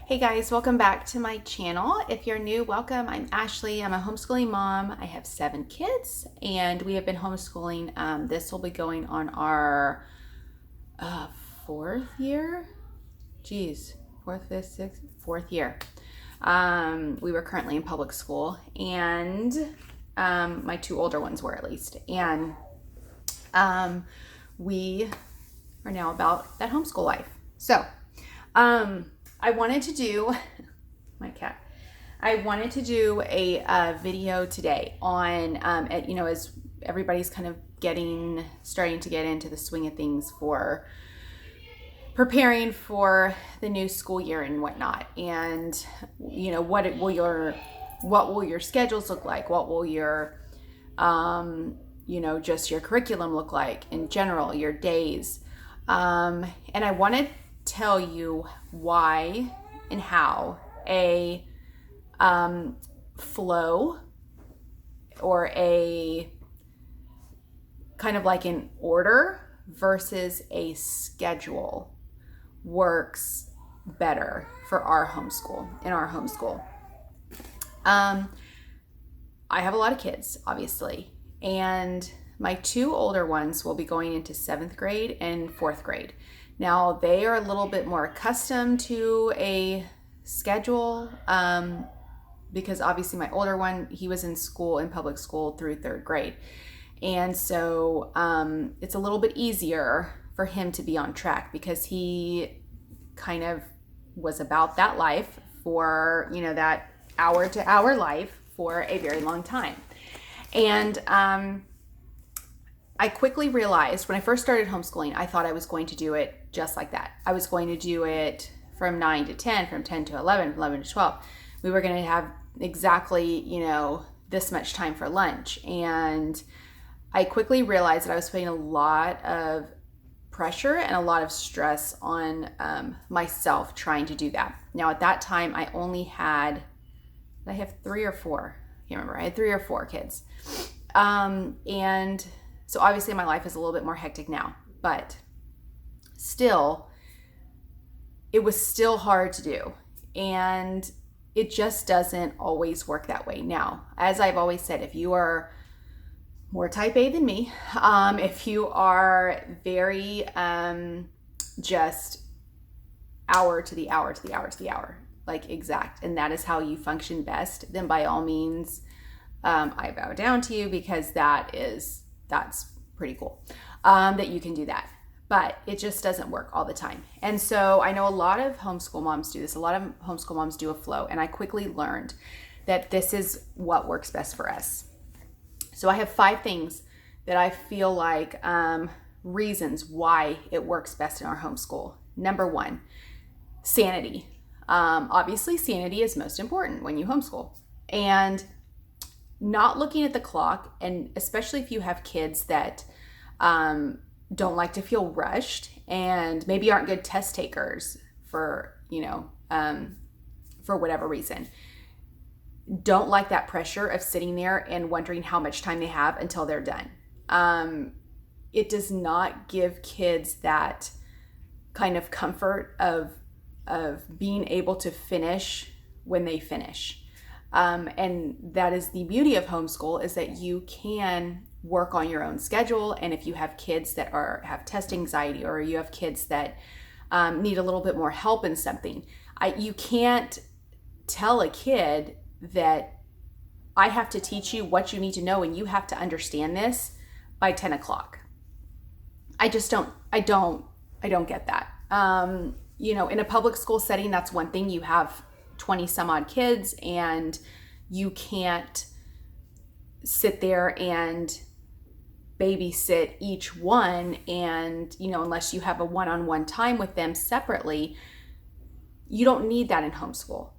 Hey guys, welcome back to my channel. If you're new, welcome. I'm Ashley. I'm a homeschooling mom. I have 7 kids and we have been homeschooling. This will be going on our 4th year. Fourth, fifth, sixth, 4th year. We were currently in public school and my 2 older ones were, at least. And we are now about that homeschool life. So, I wanted to do, I wanted to do a video today on, as everybody's kind of starting to get into the swing of things for preparing for the new school year and whatnot. And, what will your schedules look like? What will your, just your curriculum look like in general, your days? And I wanted tell you why and how a flow or a kind of like an order versus a schedule works better for our homeschool, in our homeschool. I have a lot of kids, obviously, and my 2 older ones will be going into 7th grade and 4th grade. Now, they are a little bit more accustomed to a schedule because obviously my older one, he was in public school through 3rd grade. And so it's a little bit easier for him to be on track because he kind of was about that life for, that hour-to-hour life for a very long time. And I quickly realized when I first started homeschooling, I thought I was going to do it just like that. I was going to do it from 9 to 10, from 10 to 11, 11 to 12. We were going to have exactly, this much time for lunch. And I quickly realized that I was putting a lot of pressure and a lot of stress on myself trying to do that. Now, at that time, I have 3 or 4. I can't remember. I had 3 or 4 kids. And so obviously my life is a little bit more hectic now, but still, it was still hard to do. And it just doesn't always work that way. Now, as I've always said, if you are more type A than me, if you are very just hour to the hour to the hour to the hour, like exact, and that is how you function best, then by all means, I bow down to you because that's pretty cool that you can do that. But it just doesn't work all the time. And so I know a lot of homeschool moms do this. A lot of homeschool moms do a flow. And I quickly learned that this is what works best for us. So I have 5 things that I feel like reasons why it works best in our homeschool. Number 1, sanity. Obviously, sanity is most important when you homeschool. And not looking at the clock, and especially if you have kids that don't like to feel rushed and maybe aren't good test takers for whatever reason, don't like that pressure of sitting there and wondering how much time they have until they're done. It does not give kids that kind of comfort of being able to finish when they finish. And that is the beauty of homeschool, is that you can work on your own schedule. And if you have kids that have test anxiety, or you have kids that need a little bit more help in something, you can't tell a kid that I have to teach you what you need to know and you have to understand this by 10 o'clock. I don't get that. In a public school setting, that's one thing. You have 20 some odd kids and you can't sit there and babysit each one, and unless you have a one-on-one time with them separately, you don't need that in homeschool.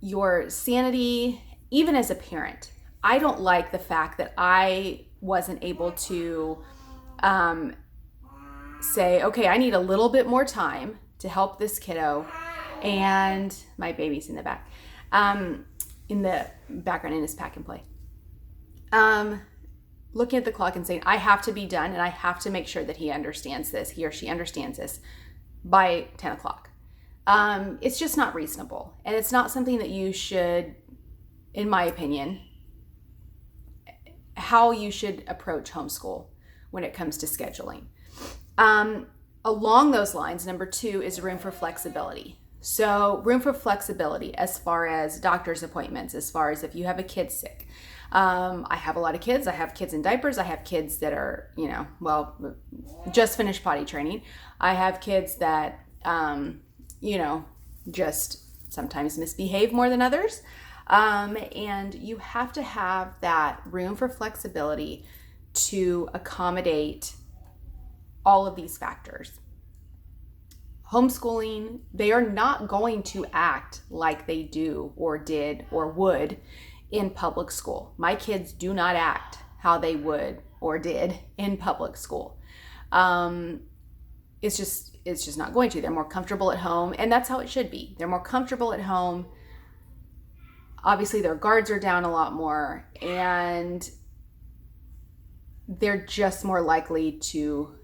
Your sanity, even as a parent, I don't like the fact that I wasn't able to say, okay, I need a little bit more time to help this kiddo. And my baby's in the back, in the background in his pack and play. Looking at the clock and saying, I have to be done and I have to make sure that he or she understands this by 10 o'clock. It's just not reasonable. And it's not something that you should, in my opinion, how you should approach homeschool when it comes to scheduling. Along those lines, number 2 is room for flexibility. So room for flexibility as far as doctor's appointments, as far as if you have a kid sick. I have a lot of kids. I have kids in diapers. I have kids that are, just finished potty training. I have kids that, just sometimes misbehave more than others. And you have to have that room for flexibility to accommodate all of these factors. Homeschooling, they are not going to act like they do or did or would in public school. My kids do not act how they would or did in public school. It's just not going to. They're more comfortable at home, and that's how it should be. They're more comfortable at home. Obviously, their guards are down a lot more, and they're just more likely to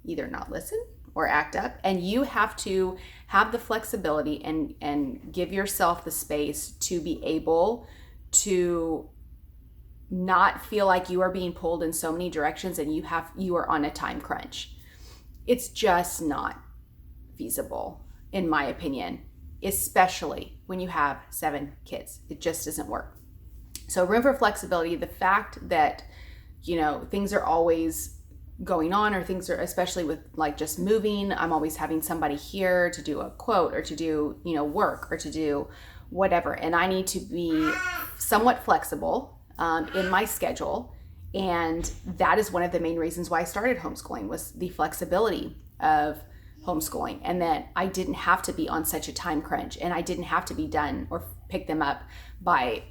either not listen or act up. And you have to have the flexibility and give yourself the space to be able to not feel like you are being pulled in so many directions and you are on a time crunch. It's just not feasible, in my opinion, especially when you have 7 kids. It just doesn't work. So room for flexibility, the fact that, things are always going on, or things are, especially with like just moving, I'm always having somebody here to do a quote or to do, work or to do whatever. And I need to be somewhat flexible in my schedule. And that is one of the main reasons why I started homeschooling, was the flexibility of homeschooling, and that I didn't have to be on such a time crunch, and I didn't have to be done or pick them up by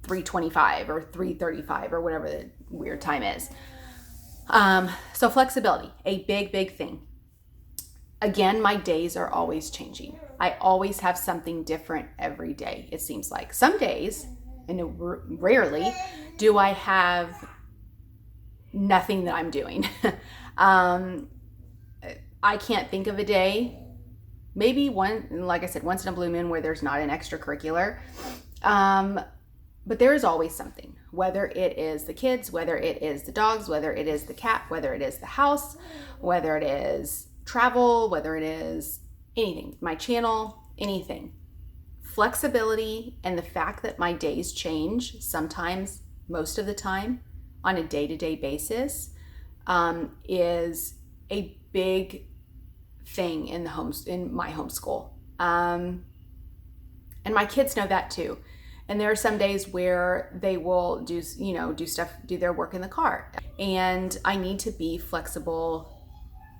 3:25 or 3:35 or whatever the weird time is. So flexibility, a big thing. Again, my days are always changing. I always have something different every day, it seems like. Some days, and rarely, do I have nothing that I'm doing. I can't think of a day, maybe one, like I said, once in a blue moon, where there's not an extracurricular. But there is always something, whether it is the kids, whether it is the dogs, whether it is the cat, whether it is the house, whether it is travel, whether it is anything, my channel, anything. Flexibility and the fact that my days change sometimes, most of the time, on a day-to-day basis, is a big thing in my homeschool. And my kids know that too. And there are some days where they will do their work in the car. And I need to be flexible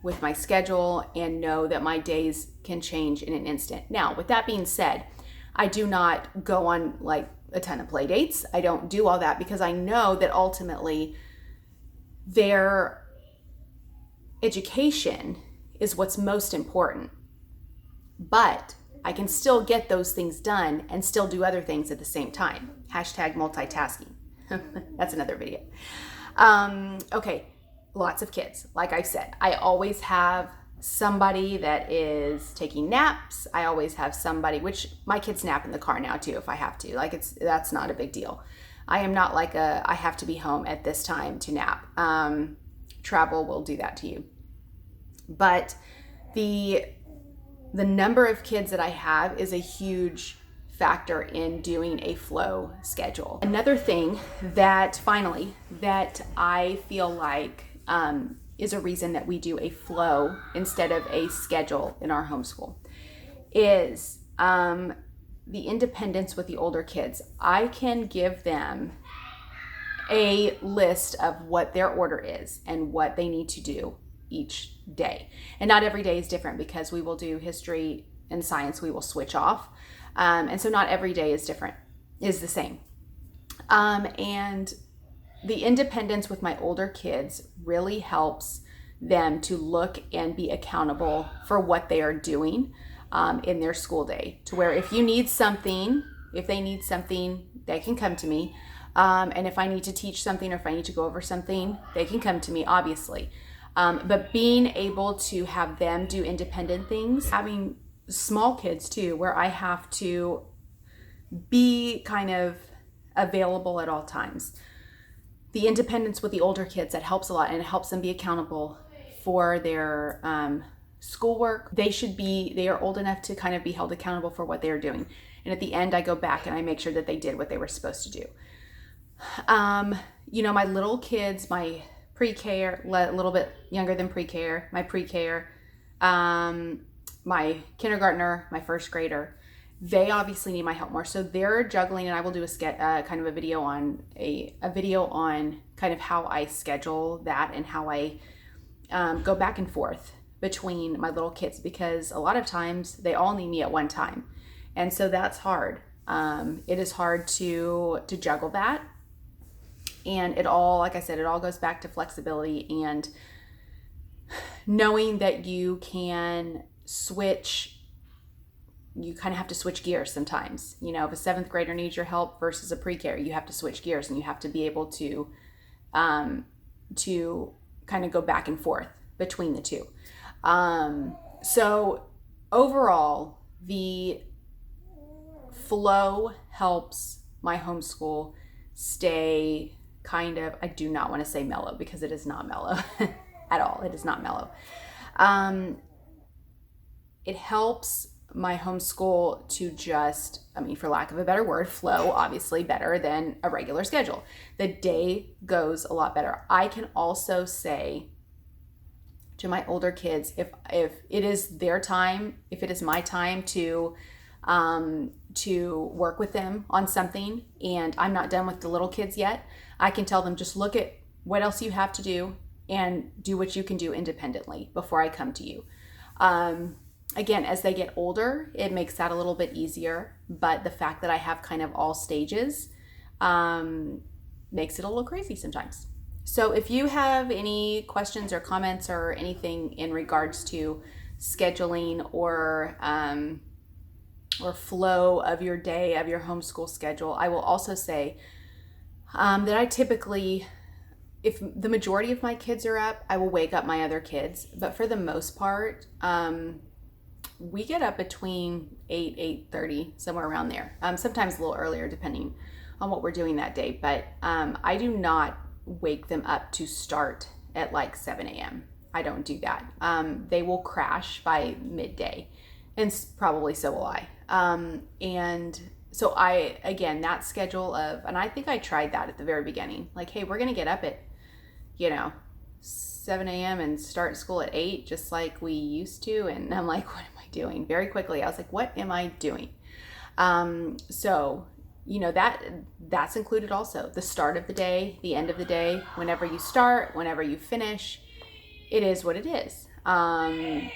with my schedule and know that my days can change in an instant. Now, with that being said, I do not go on like a ton of play dates. I don't do all that, because I know that ultimately their education is what's most important. But I can still get those things done and still do other things at the same time. Hashtag multitasking. That's another video. Okay, lots of kids. Like I said, I always have somebody that is taking naps. I always have somebody, which my kids nap in the car now too if I have to. That's not a big deal. I am not like I have to be home at this time to nap. Travel will do that to you. But the number of kids that I have is a huge factor in doing a flow schedule. Another thing that I feel like is a reason that we do a flow instead of a schedule in our homeschool is the independence with the older kids. I can give them a list of what their order is and what they need to do each day. And not every day is different, because we will do history and science, we will switch off. And so not every day is the same. And the independence with my older kids really helps them to look and be accountable for what they are doing in their school day, to where if they need something, they can come to me. And if I need to teach something, or if I need to go over something, they can come to me, obviously. But being able to have them do independent things, having small kids too, where I have to be kind of available at all times. The independence with the older kids, that helps a lot, and it helps them be accountable for their schoolwork. They are old enough to kind of be held accountable for what they are doing. And at the end, I go back and I make sure that they did what they were supposed to do. My little kids, my pre-care, a little bit younger than pre-care, my pre-care, my kindergartner, my first grader, they obviously need my help more. So they're juggling, and I will do kind of a video on kind of how I schedule that and how I go back and forth between my little kids, because a lot of times they all need me at one time. And so that's hard. It is hard to juggle that. And it all, like I said, it all goes back to flexibility and knowing that you can switch. You kind of have to switch gears sometimes. If a 7th grader needs your help versus a pre-care, you have to switch gears, and you have to be able to kind of go back and forth between the two. So overall, the flow helps my homeschool stay kind of, I do not want to say mellow, because it is not mellow at all. It is not mellow. It helps my homeschool to just, for lack of a better word, flow obviously better than a regular schedule. The day goes a lot better. I can also say to my older kids, if it is their time, if it is my time to work with them on something and I'm not done with the little kids yet, I can tell them, just look at what else you have to do and do what you can do independently before I come to you. Again, as they get older, it makes that a little bit easier, but the fact that I have kind of all stages makes it a little crazy sometimes. So if you have any questions or comments or anything in regards to scheduling or flow of your day, of your homeschool schedule, I will also say that I typically, if the majority of my kids are up, I will wake up my other kids. But for the most part, we get up between 8:30, somewhere around there. Sometimes a little earlier, depending on what we're doing that day. But I do not wake them up to start at like 7 a.m. I don't do that. They will crash by midday, and probably so will I. And so that schedule of, and I think I tried that at the very beginning, like, hey, we're going to get up at, 7 a.m. and start school at 8, just like we used to. And I'm like, what am I doing? Very quickly, I was like, what am I doing? So, that's included also. The start of the day, the end of the day, whenever you start, whenever you finish, it is what it is. And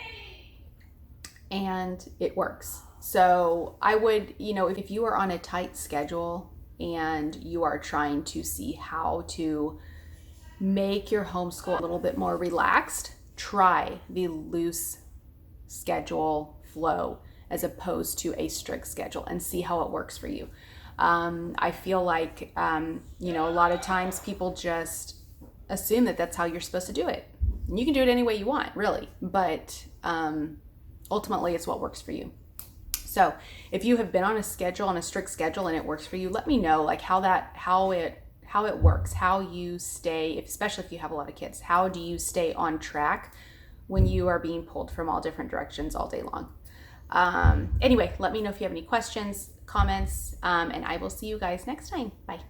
it works. So I would, if you are on a tight schedule and you are trying to see how to make your homeschool a little bit more relaxed, try the loose schedule flow as opposed to a strict schedule and see how it works for you. I feel like, a lot of times people just assume that that's how you're supposed to do it. And you can do it any way you want, really, but ultimately it's what works for you. So if you have been on a strict schedule and it works for you, let me know like how it works, how you stay, especially if you have a lot of kids, how do you stay on track when you are being pulled from all different directions all day long? Anyway, let me know if you have any questions, comments, and I will see you guys next time. Bye.